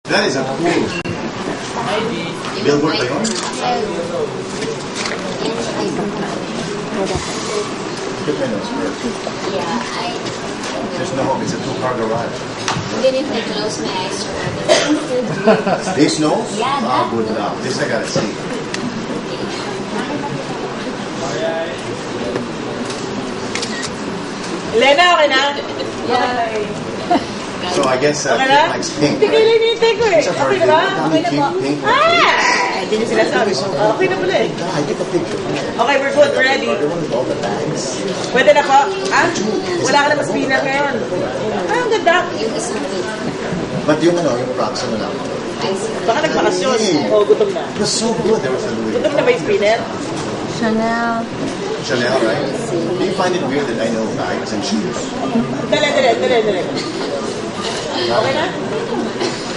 That is a cool billboard ba yun? Yeah, there's no hope. It's a two-car garage. Even if I close my eyes to it, They snow? Yeah, Ah, good luck. This I gotta see. Elena, okay na? Yay! So I guess Okay Kate na? likes pink. Hindi kayo linitay ko eh. It's a Okay na ba? Okay na po. pink. Ah! Hindi niya sila sabi. Okay na pala eh. I take a picture. Okay, we're good. We're ready. I want all the bags. Pwede na po? Ah? Wala ka na mas spinner ngayon. Ah, ang ganda. yung isang bit. But yung props lang. I see. Baka nagbakasyon. Oo, gutom na. It was so good. There was a Louis. Gutom na ba yung spinner? Chanel. Chanel, right? Do you find it weird that I know bags and shoes? Dali. Okay na?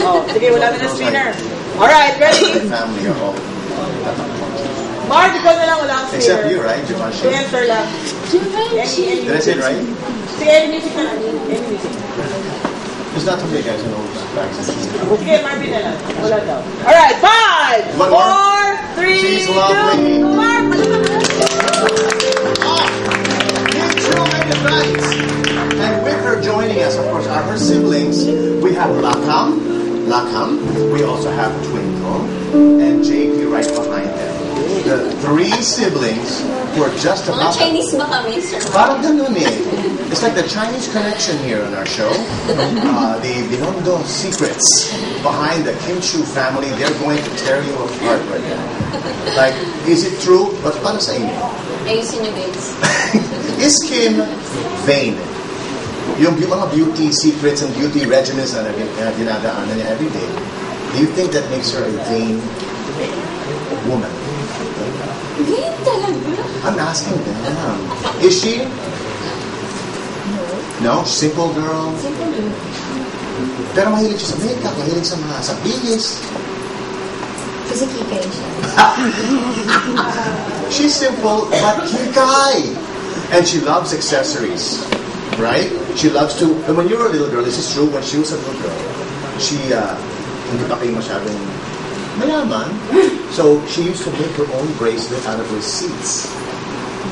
Oh, sige, wala na ng spinner. Alright, ready? The family are all. Mark, ikaw na lang wala ang spinner. Except you, right? Givenchy. Answer lang. Did I say it right? Sige, any music na lang. Any music. It's not too big, guys. You know, bags and shoes. Sige, Marvin na lang. Wala daw. Alright, 5, One more. 4, 3, She's 2, lovely. Mark! And with her joining us, of course, are her siblings. We have Lakam. We also have Twinkle and JP right behind them. The three siblings who are just Mga about. Chinese ba kami, sir? Parang ganun eh. It's like the Chinese connection here on our show. The Binondo secrets behind the Kim Chu family, they're going to tear you apart right now. Like, is it true? But para sa inyo? Ayusin niyo, babes. Is Kim vain? Yung mga beauty secrets and beauty regimens na dinadaanan niya every day, do you think that makes her a vain woman? Ganyan talaga? I'm asking them. Is she? No? Simple girl? Simple girl. Pero mahilig siya sa makeup, mahilig sa bihis. Kasi kikay siya. She's simple, but kikay. And she loves accessories. Right? She loves to, and when you were a little girl, this is true, when she was a little girl, she, hindi pa kayo masyadong mayaman. So, she used to make her own bracelet out of receipts.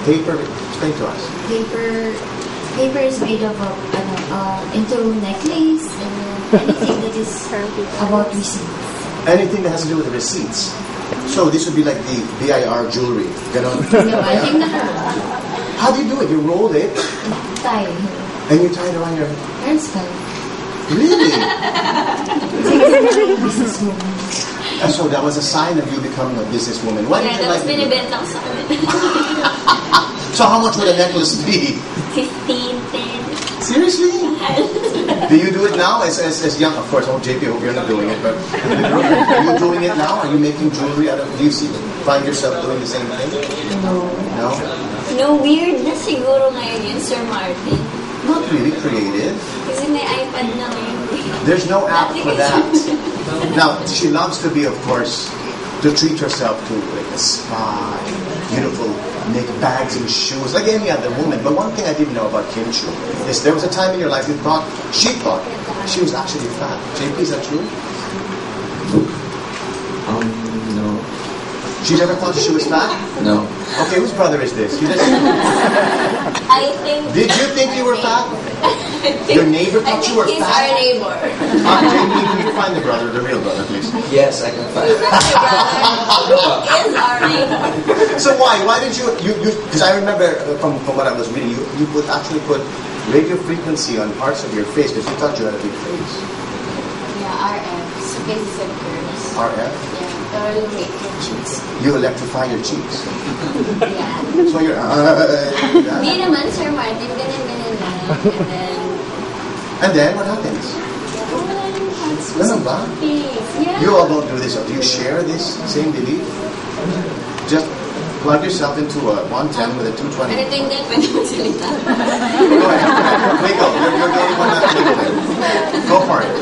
Paper, explain to us. Paper is made of into necklace and anything that is about receipts. Anything that has to do with the receipts. So, this would be like the BIR jewelry. Ganon. No, I think How do you do it? You roll it, tie. and you tie it around your Hairstyle. Really? Businesswoman. And so that was a sign of you becoming a businesswoman. Why did Yeah, you tapos like to do that? binibenta ko sa amin. So how much would a necklace be? 15, 10. Seriously? Do you do it now as young? Of course, JP, I hope you're not doing it, but are you doing it now? Are you making jewelry out of, do you find yourself doing the same thing? No. No? No, weird na siguro ngayon yun, Sir Martin. Not really creative. Kasi may iPad na ngayon. There's no app for that. Now, she loves to be, of course, to treat herself to like a spa, beautiful, make bags and shoes, like any other woman. But one thing I didn't know about Kim Chu is there was a time in your life she thought she was actually fat. JP, is that true? No. She never thought she was fat? No. Okay, whose brother is this? I think... Did you think you were fat? Your neighbor thought you were he's fat? our neighbor. JP, can you find the brother, the real brother, please? Yes, I can find it. He's our neighbor. So why? Why did you because I remember from what I was reading, you would actually put radio frequency on parts of your face because you thought you had a big face. Yeah, RF. So cases of curves. RF? Yeah, totally make your cheeks. You electrify your cheeks. Yeah. So you're Hindi naman, Sir Martin. Ganun-ganun lang. And then what happens? Ganun ba? Yeah. You all don't do this. Do you share this same belief? Just plug yourself into a 110 with a 220. Ano ting din? Pwede mo salita. Go ahead. Wake up. You're the only one that's doing it. Go for it.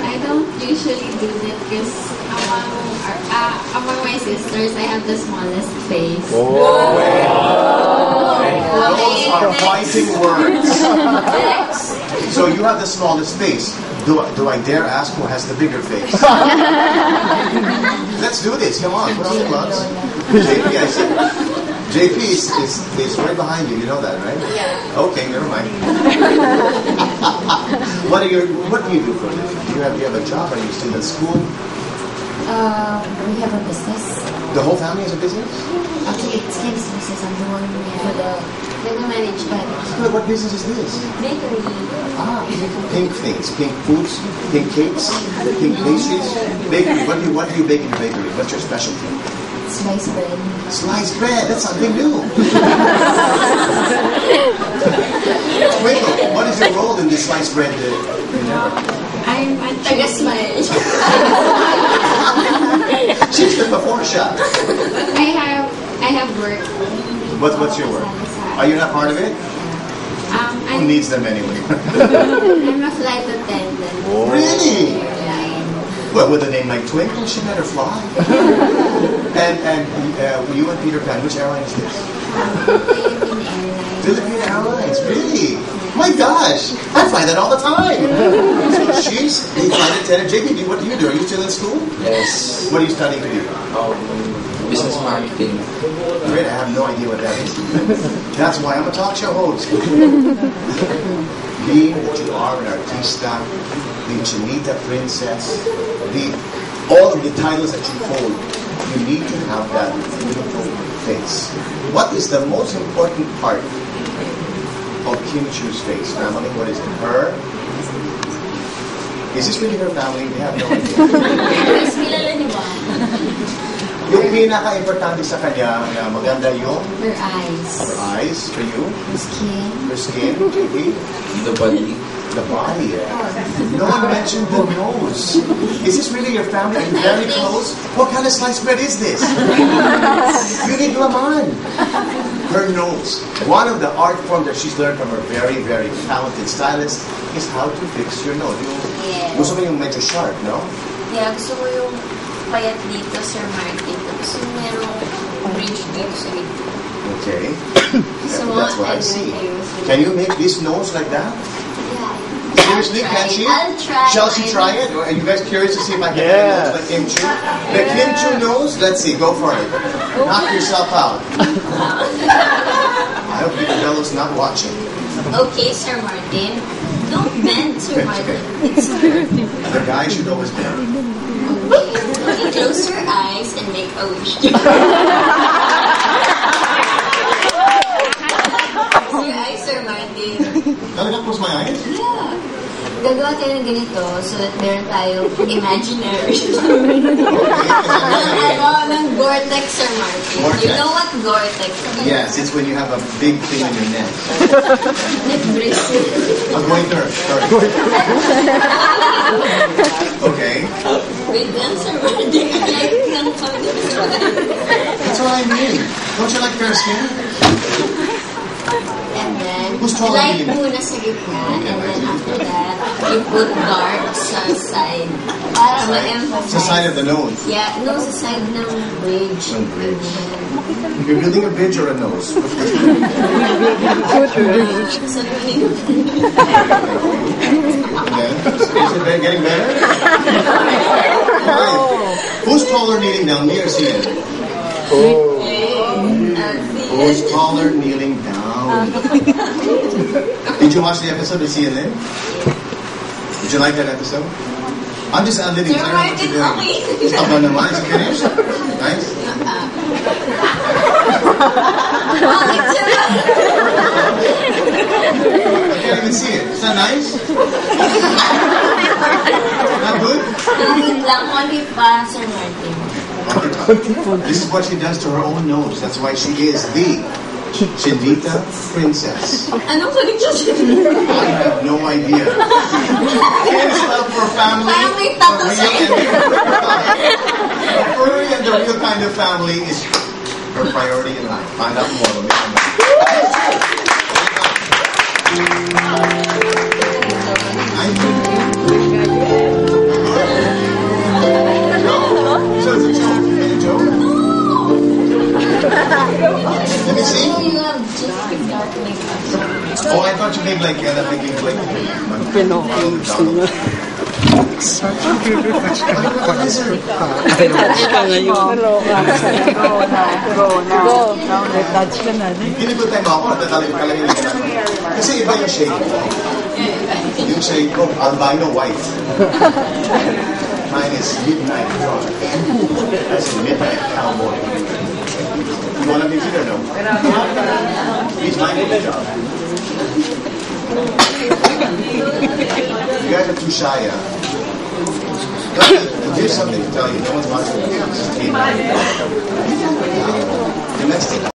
I don't usually do that because among my sisters, I have the smallest face. Those are fighting words. So you have the smallest face. Do I dare ask who has the bigger face? Let's do this. Come on, put on the gloves. JP, I see. JP is right behind you. You know that, right? Yeah. Okay, never mind. What do you do for a living? Do you have a job? Are you still at school? We have a business. The whole family has a business? Actually, it's Kim's business. I'm the one for the Nag-management. What business is this? Bakery. Ah, pink things, pink foods, pink cakes, pink pastries. Bakery. What do you bake in the bakery? What's your specialty? sliced bread. Sliced bread. That's something new. Twinkle, what is your role in this sliced bread? I'm Taga-smile. She's the before shot. I have work. What's your work? Are you not part of it? Who needs them anyway? I'm a flight attendant. Really? Airline. Well, with a name like Twinkle, she better fly. and you and Peter Pan, which airline is this? Philippine Airlines. Philippine Airlines, really? My gosh, I fly that all the time. So she's the flight attendant. JP, what do you do? Are you still in school? Yes. What are you studying to do? Business marketing. Great, I have no idea what that is. That's why I'm a talk show host. Being that you are an artista, the Chinita princess, all of the titles that you hold, you need to have that beautiful face. What is the most important part of Kim Chu's face? Family, what is it? Her? Is this really her family? We have no idea. Mas kilala niyo ba? Yung pinaka-importante sa kanya na maganda yung Her eyes. her eyes, for you, Her skin. her skin, JP, The body. the body. No one mentioned the nose. Is this really your family? Are you very close? What kind of sliced bread is this? You need laman. Her nose. One of the art forms that she's learned from her very, very talented stylist is how to fix your nose. Yes. Gusto mo yung medyo sharp, no? Yeah, gusto ko yung payat dito, Sir Martin. Tapos yung merong bridge dito sa gitna. Okay. Gusto mo, That's what I see. with Can you make this nose like that? Yeah. Seriously, can she? I'll try. Shall she try it? Are you guys curious to see if I can get a nose like Kim Chu? The Kim Chu nose? Let's see. Go for it. Knock yourself out. I hope the fellow's not watching. Okay, Sir Martin. Don't bend, Sir Okay. Martin. It's perfect. The guy should always be. Okay, close your eyes and make a wish. Close your eyes, Sir Martin. Talaga close my eyes? Yeah. Gagawa tayo ng ganito so that meron tayong imaginary. ng Gore-Tex, Sir Martin. Gore-Tex. You know what Gore-Tex is? Yes, it's when you have a big thing on your neck. A goiter. Sorry. Okay. Wait, then, Sir Martin, I like ng That's what I mean. Don't you like fair skin? And then, Who's taller light than you? muna sa gitna. And then after that, you put dark sa side. Para ma-emphasize. It's the side of the nose. Yeah, no, sa side ng bridge. Ng bridge. You're building a bridge or a nose? Sa bridge. Then, is it getting better? Right. Who's taller kneeling down? Me or Cian? Who's taller kneeling down? Did you watch the episode of CNN? Did you like that episode? I'm just living. Sir Martin, okay. Aba naman, is it finished? Nice? Bakit, Sir Martin? I can't even see it. Is that nice? Not good? Bakit lang, konti pa, Sir Martin. This is what she does to her own nose. That's why she is the Chinita princess. Anong kulit siya sa I have no idea. Kim's love for family, Parang may tato the siya. the furry and the real kind of family is her priority in life. Find out more when we come back. So it's a joke. Is it a joke? Let me see. You have just dark makeup. Oh, I thought you gave like, Ginigutan mo ako, natatalik ka lang yung kasi iba yung shade. Yung shade ko, albino white. Mine is midnight dark. That's midnight cowboy. You want a music or no? He's my good job. You guys are too shy, Here's something to tell you. No one's watching this. The next thing.